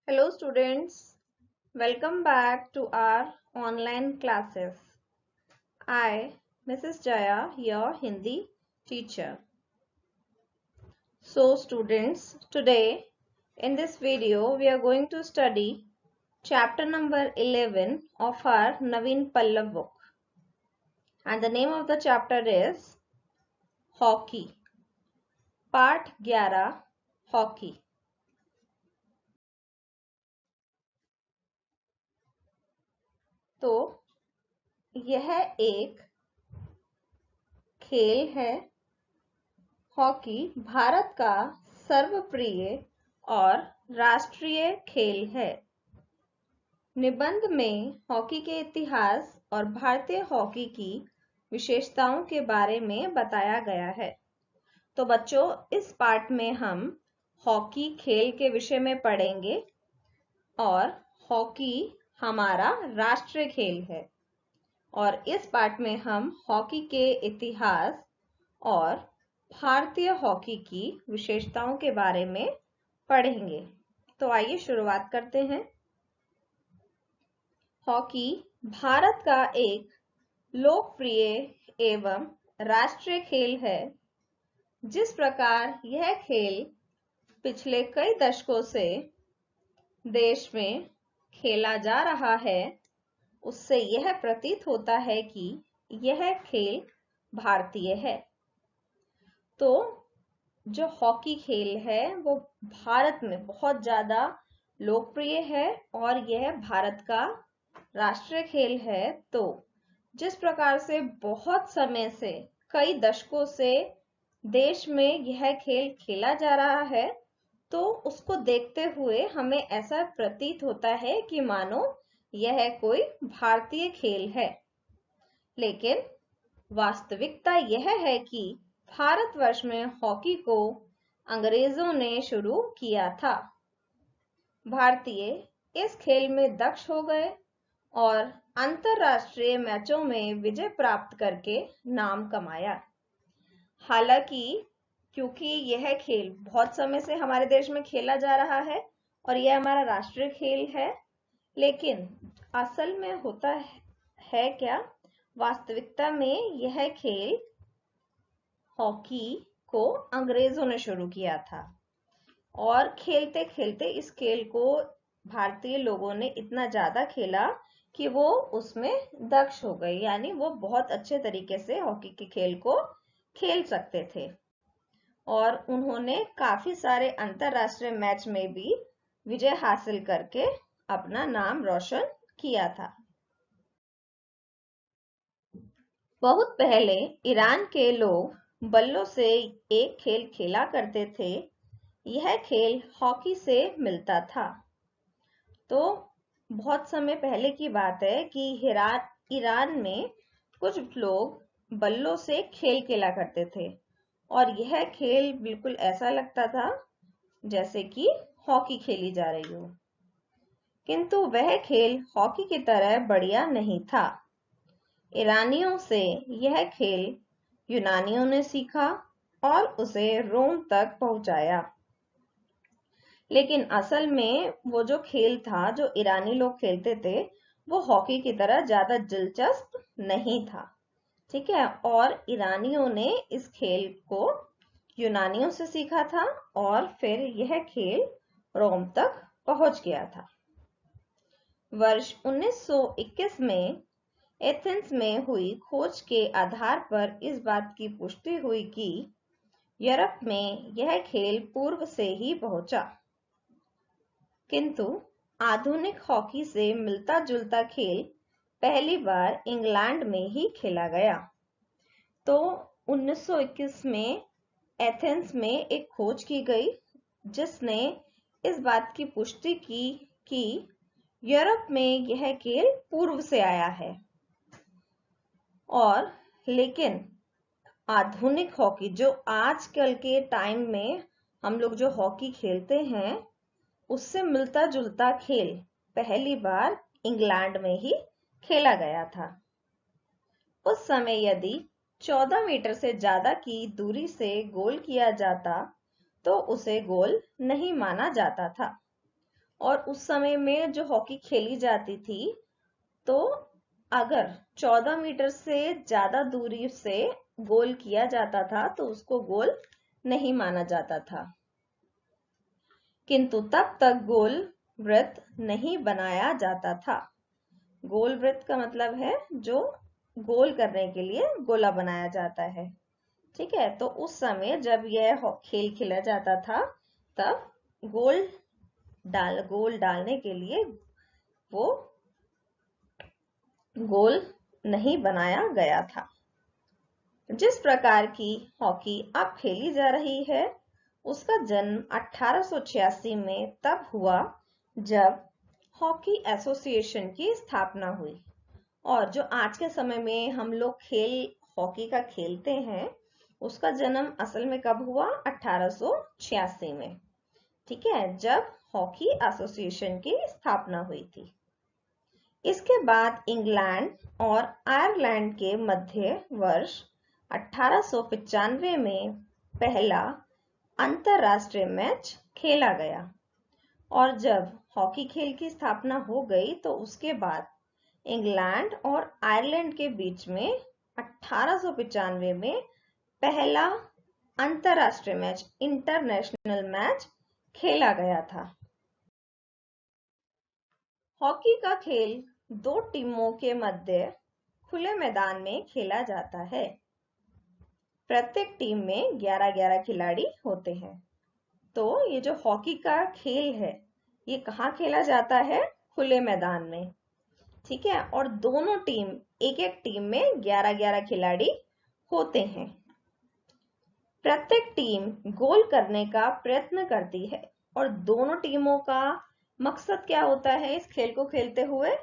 Hello students, welcome back to our online classes. I, Mrs. Jaya, your Hindi teacher. So students, today in this video we are going to study chapter number 11 of our Naveen Pallav book. And the name of the chapter is Hockey. Part 11 Hockey. तो यह एक खेल है। Hockey Bharat का सर्वप्रिय और राष्ट्रीय खेल है। निबंध में हॉकी के इतिहास और भारतीय हॉकी की विशेषताओं के बारे में बताया गया है। तो बच्चों, इस पाठ में हम हॉकी खेल के विषय में पढ़ेंगे और हॉकी हमारा राष्ट्रीय खेल है। और इस पाठ में हम हॉकी के इतिहास और भारतीय हॉकी की विशेषताओं के बारे में पढ़ेंगे। तो आइए शुरुआत करते हैं। हॉकी भारत का एक लोकप्रिय एवं राष्ट्रीय खेल है। जिस प्रकार यह खेल पिछले कई दशकों से देश में खेला जा रहा है, उससे यह प्रतीत होता है कि यह खेल भारतीय है। तो जो हॉकी खेल है वो भारत में बहुत ज्यादा लोकप्रिय है और यह भारत का राष्ट्रीय खेल है। तो जिस प्रकार से बहुत समय से, कई दशकों से देश में यह खेल खेला जा रहा है, तो उसको देखते हुए हमें ऐसा प्रतीत होता है कि मानो यह कोई भारतीय खेल है। लेकिन वास्तविकता यह है कि भारतवर्ष में हॉकी को अंग्रेजों ने शुरू किया था। भारतीय इस खेल में दक्ष हो गए और अंतरराष्ट्रीय मैचों में विजय प्राप्त करके नाम कमाया। हालांकि क्योंकि यह खेल बहुत समय से हमारे देश में खेला जा रहा है और यह हमारा राष्ट्रीय खेल है, लेकिन असल में होता है क्या, वास्तविकता में यह खेल हॉकी को अंग्रेजों ने शुरू किया था और खेलते खेलते इस खेल को भारतीय लोगों ने इतना ज्यादा खेला कि वो उसमें दक्ष हो गए, यानी वो बहुत अच्छे तरीके से हॉकी के खेल को खेल सकते थे और उन्होंने काफी सारे अंतरराष्ट्रीय मैच में भी विजय हासिल करके अपना नाम रोशन किया था। बहुत पहले ईरान के लोग बल्लों से एक खेल खेला करते थे। यह खेल हॉकी से मिलता था। तो बहुत समय पहले की बात है कि ईरान में कुछ लोग बल्लों से खेल खेला करते थे और यह खेल बिल्कुल ऐसा लगता था जैसे कि हॉकी खेली जा रही हो, किंतु वह खेल हॉकी की तरह बढ़िया नहीं था। ईरानियों से यह खेल यूनानियों ने सीखा और उसे रोम तक पहुंचाया। लेकिन असल में वो जो खेल था, जो ईरानी लोग खेलते थे, वो हॉकी की तरह ज्यादा दिलचस्प नहीं था। ठीक है, और ईरानियों ने इस खेल को यूनानियों से सीखा था और फिर यह खेल रोम तक पहुंच गया था। वर्ष 1921 में एथेंस में हुई खोज के आधार पर इस बात की पुष्टि हुई कि यूरोप में यह खेल पूर्व से ही पहुंचा, किंतु आधुनिक हॉकी से मिलता जुलता खेल पहली बार इंग्लैंड में ही खेला गया। तो 1921 में एथेंस में एक खोज की गई जिसने इस बात की पुष्टि की कि यूरोप में यह खेल पूर्व से आया है। और लेकिन आधुनिक हॉकी, जो आजकल के टाइम में हम लोग जो हॉकी खेलते हैं, उससे मिलता जुलता खेल पहली बार इंग्लैंड में ही खेला गया था। उस समय यदि 14 मीटर से ज्यादा की दूरी से गोल किया जाता तो उसे गोल नहीं माना जाता था। और उस समय में जो हॉकी खेली जाती थी, तो अगर 14 मीटर से ज्यादा दूरी से गोल किया जाता था तो उसको गोल नहीं माना जाता था। किंतु तब तक गोल वृत्त नहीं बनाया जाता था। गोल वृत्त का मतलब है जो गोल करने के लिए गोला बनाया जाता है। ठीक है, तो उस समय जब यह खेल खेला जाता था तब गोल डालने के लिए वो गोल नहीं बनाया गया था। जिस प्रकार की हॉकी अब खेली जा रही है उसका जन्म 1886 में तब हुआ जब हॉकी एसोसिएशन की स्थापना हुई। और जो आज के समय में हम लोग खेल हॉकी का खेलते हैं उसका जन्म असल में कब हुआ? 1886 में। ठीक है, जब हॉकी एसोसिएशन की स्थापना हुई थी। इसके बाद इंग्लैंड और आयरलैंड के मध्य वर्ष 1895 में पहला अंतरराष्ट्रीय मैच खेला गया। और जब हॉकी खेल की स्थापना हो गई तो उसके बाद इंग्लैंड और आयरलैंड के बीच में 1895 में पहला अंतरराष्ट्रीय मैच, इंटरनेशनल मैच खेला गया था। हॉकी का खेल दो टीमों के मध्य खुले मैदान में खेला जाता है। प्रत्येक टीम में 11-11 खिलाड़ी होते हैं। तो ये जो हॉकी का खेल है ये कहाँ खेला जाता है? खुले मैदान में। ठीक है, और दोनों टीम, एक एक टीम में 11-11 खिलाड़ी होते हैं। प्रत्येक टीम गोल करने का प्रयत्न करती है और दोनों टीमों का मकसद क्या होता है इस खेल को खेलते हुए?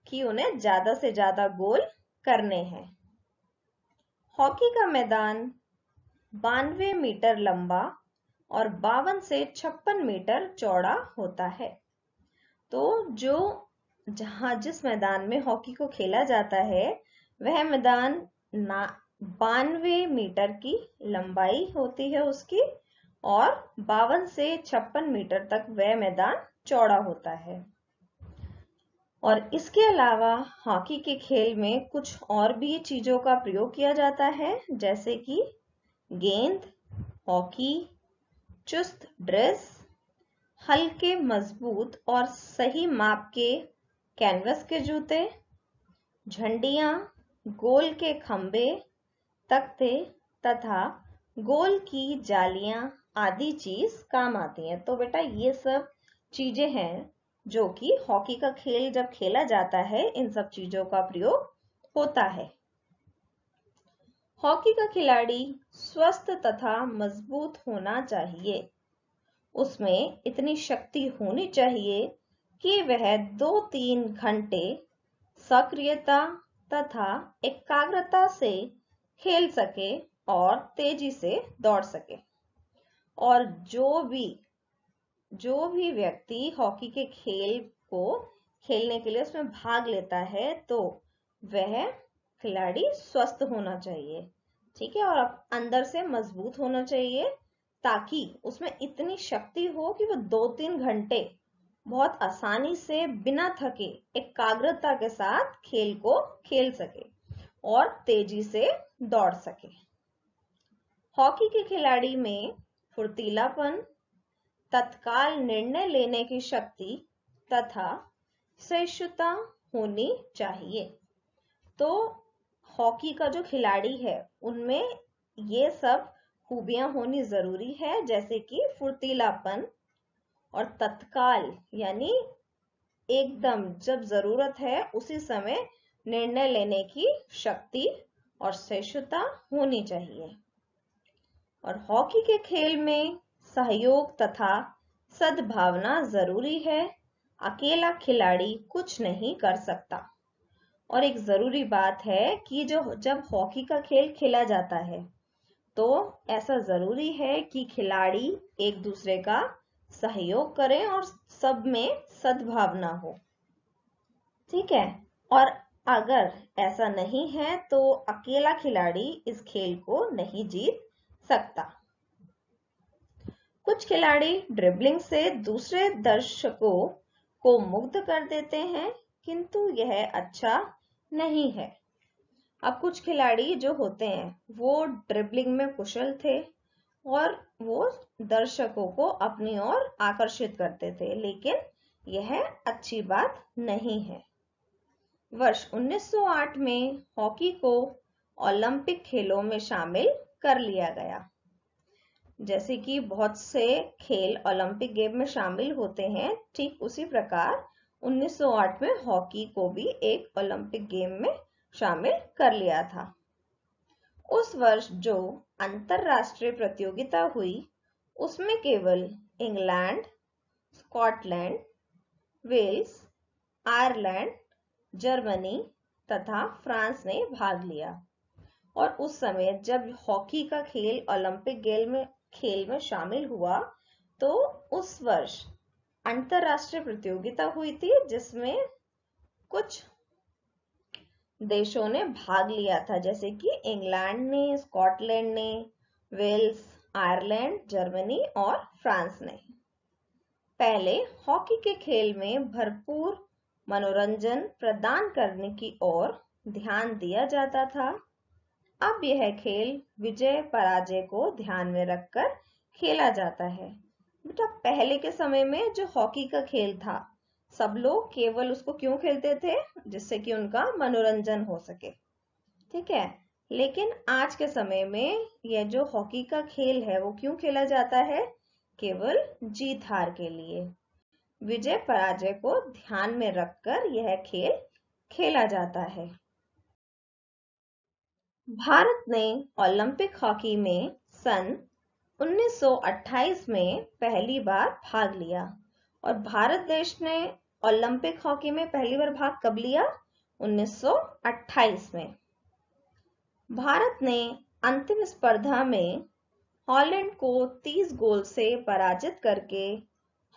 कि उन्हें ज्यादा से ज्यादा गोल करने हैं। हॉकी का मैदान 92 मीटर लंबा और 52 से 56 मीटर चौड़ा होता है। तो जिस मैदान में हॉकी को खेला जाता है वह मैदान 92 मीटर की लंबाई होती है उसकी और 52 से 56 मीटर तक वह मैदान चौड़ा होता है। और इसके अलावा हॉकी के खेल में कुछ और भी चीजों का प्रयोग किया जाता है, जैसे कि गेंद, हॉकी, चुस्त ड्रेस, हल्के मजबूत और सही माप के कैनवस के जूते, झंडियां, गोल के खंबे, तख्ते तथा गोल की जालियां आदि चीज काम आती हैं। तो बेटा ये सब चीजें हैं जो कि हॉकी का खेल जब खेला जाता है इन सब चीजों का प्रयोग होता है। हॉकी का खिलाड़ी स्वस्थ तथा मजबूत होना चाहिए। उसमें इतनी शक्ति होनी चाहिए कि वह 2-3 घंटे सक्रियता तथा एकाग्रता से खेल सके और तेजी से दौड़ सके। और जो भी व्यक्ति हॉकी के खेल को खेलने के लिए उसमें भाग लेता है तो वह खिलाड़ी स्वस्थ होना चाहिए। ठीक है, और अंदर से मजबूत होना चाहिए ताकि उसमें इतनी शक्ति हो कि वो 2-3 घंटे बहुत आसानी से बिना थके एकाग्रता के साथ खेल को खेल सके और तेजी से दौड़ सके। हॉकी के खिलाड़ी में फुर्तीलापन, तत्काल निर्णय लेने की शक्ति तथा सहिष्णुता होनी चाहिए। तो हॉकी का जो खिलाड़ी है उनमें ये सब खूबियां होनी जरूरी है, जैसे कि फुर्तीलापन और तत्काल यानी एकदम जब जरूरत है उसी समय निर्णय लेने की शक्ति और सहिष्णुता होनी चाहिए। और हॉकी के खेल में सहयोग तथा सद्भावना जरूरी है। अकेला खिलाड़ी कुछ नहीं कर सकता। और एक जरूरी बात है कि जब हॉकी का खेल खेला जाता है तो ऐसा जरूरी है कि खिलाड़ी एक दूसरे का सहयोग करें और सब में सद्भावना हो। ठीक है, और अगर ऐसा नहीं है तो अकेला खिलाड़ी इस खेल को नहीं जीत सकता। कुछ खिलाड़ी ड्रिबलिंग से दूसरे दर्शकों को मुग्ध कर देते हैं, किंतु यह अच्छा नहीं है। अब कुछ खिलाड़ी जो होते हैं वो ड्रिबलिंग में कुशल थे और वो दर्शकों को अपनी ओर आकर्षित करते थे, लेकिन यह अच्छी बात नहीं है। वर्ष 1908 में हॉकी को ओलंपिक खेलों में शामिल कर लिया गया। जैसे कि बहुत से खेल ओलंपिक गेम में शामिल होते हैं, ठीक उसी प्रकार 1908 में हॉकी को भी एक ओलंपिक गेम में शामिल कर लिया था। उस वर्ष जो अंतरराष्ट्रीय प्रतियोगिता हुई उसमें केवल England, Scotland, Wales, Ireland, Germany तथा फ्रांस ने भाग लिया। और उस समय जब हॉकी का खेल ओलंपिक खेल में शामिल हुआ तो उस वर्ष अंतरराष्ट्रीय प्रतियोगिता हुई थी जिसमें कुछ देशों ने भाग लिया था, जैसे कि इंग्लैंड ने, स्कॉटलैंड ने, वेल्स, आयरलैंड, जर्मनी और फ्रांस ने। पहले हॉकी के खेल में भरपूर मनोरंजन प्रदान करने की ओर ध्यान दिया जाता था। अब यह खेल विजय पराजय को ध्यान में रखकर खेला जाता है। बेटा पहले के समय में जो हॉकी का खेल था सब लोग केवल उसको क्यों खेलते थे? जिससे कि उनका मनोरंजन हो सके, ठीक है। लेकिन आज के समय में यह जो हॉकी का खेल है वो क्यों खेला जाता है? केवल जीत हार के लिए, विजय पराजय को ध्यान में रखकर यह खेल खेला जाता है। भारत ने ओलंपिक हॉकी में सन 1928 में पहली बार भाग लिया। और भारत देश ने ओलंपिक हॉकी में पहली बार भाग कब लिया? 1928 में। भारत ने अंतिम स्पर्धा में हॉलैंड को 30 गोल से पराजित करके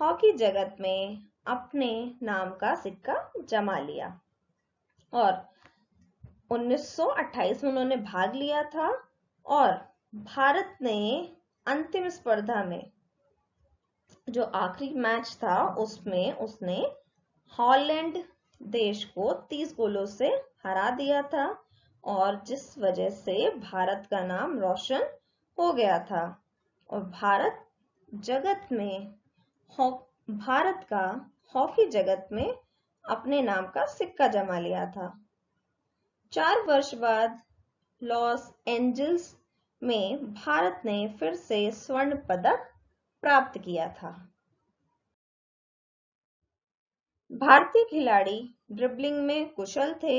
हॉकी जगत में अपने नाम का सिक्का जमा लिया। और 1928 में उन्होंने भाग लिया था और भारत ने अंतिम स्पर्धा में जो आखिरी मैच था उसमें उसने हॉलैंड देश को 30 गोलों से हरा दिया था और जिस वजह से भारत का नाम रोशन हो गया था और भारत का हॉकी जगत में अपने नाम का सिक्का जमा लिया था। 4 वर्ष बाद लॉस एंजल्स में भारत ने फिर से स्वर्ण पदक प्राप्त किया था। भारतीय खिलाड़ी ड्रिबलिंग में कुशल थे।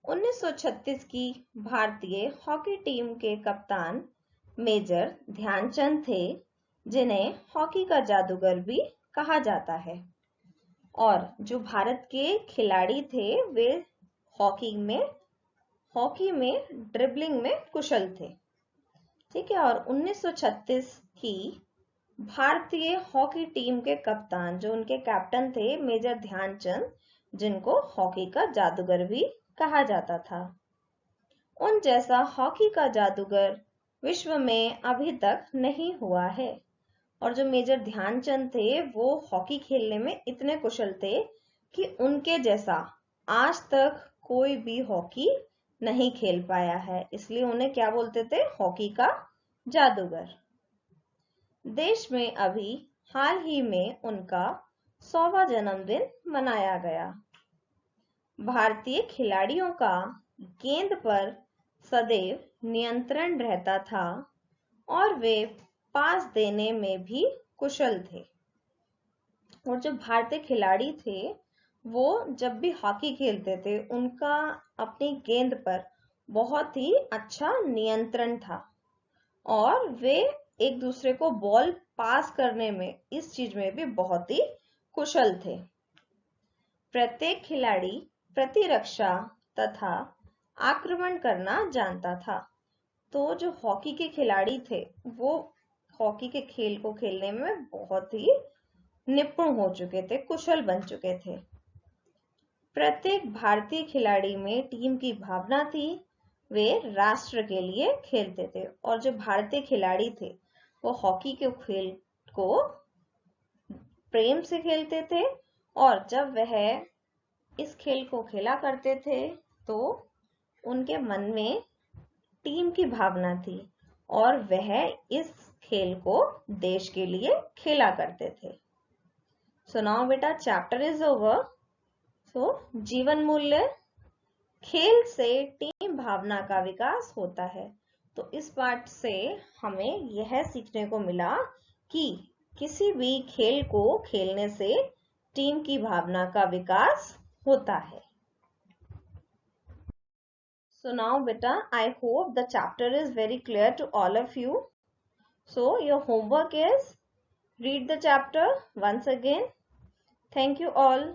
1936 की भारतीय हॉकी टीम के कप्तान मेजर ध्यानचंद थे, जिन्हें हॉकी का जादूगर भी कहा जाता है। और जो भारत के खिलाड़ी थे वे हॉकी में ड्रिबलिंग में कुशल थे, ठीक है। और 1936 की भारतीय हॉकी टीम के कप्तान जो उनके कैप्टन थे मेजर ध्यानचंद, जिनको हॉकी का जादूगर भी कहा जाता था। उन जैसा हॉकी का जादूगर विश्व में अभी तक नहीं हुआ है। और जो मेजर ध्यानचंद थे वो हॉकी खेलने में इतने कुशल थे कि उनके जैसा आज तक कोई भी हॉकी नहीं खेल पाया है, इसलिए उन्हें क्या बोलते थे? हॉकी का जादूगर। देश में अभी हाल ही में उनका 100वां जन्मदिन मनाया गया। भारतीय खिलाड़ियों का गेंद पर सदैव नियंत्रण रहता था और वे पास देने में भी कुशल थे। और जो भारतीय खिलाड़ी थे वो जब भी हॉकी खेलते थे उनका अपनी गेंद पर बहुत ही अच्छा नियंत्रण था और वे एक दूसरे को बॉल पास करने में इस चीज में भी बहुत ही कुशल थे। प्रत्येक खिलाड़ी प्रतिरक्षा तथा आक्रमण करना जानता था। तो जो हॉकी के खिलाड़ी थे वो हॉकी के खेल को खेलने में बहुत ही निपुण हो चुके थे, कुशल बन चुके थे। प्रत्येक भारतीय खिलाड़ी में टीम की भावना थी, वे राष्ट्र के लिए खेलते थे। और जो भारतीय खिलाड़ी थे वो हॉकी के खेल को प्रेम से खेलते थे और जब वह इस खेल को खेला करते थे तो उनके मन में टीम की भावना थी और वह इस खेल को देश के लिए खेला करते थे। सो नाउ बेटा चैप्टर इज ओवर। सो जीवन मूल्य, खेल से टीम भावना का विकास होता है। तो इस पाठ से हमें यह सीखने को मिला कि किसी भी खेल को खेलने से टीम की भावना का विकास होता है। So now beta, I hope the chapter is very clear to all of you. So your homework is read the chapter once again. Thank you all.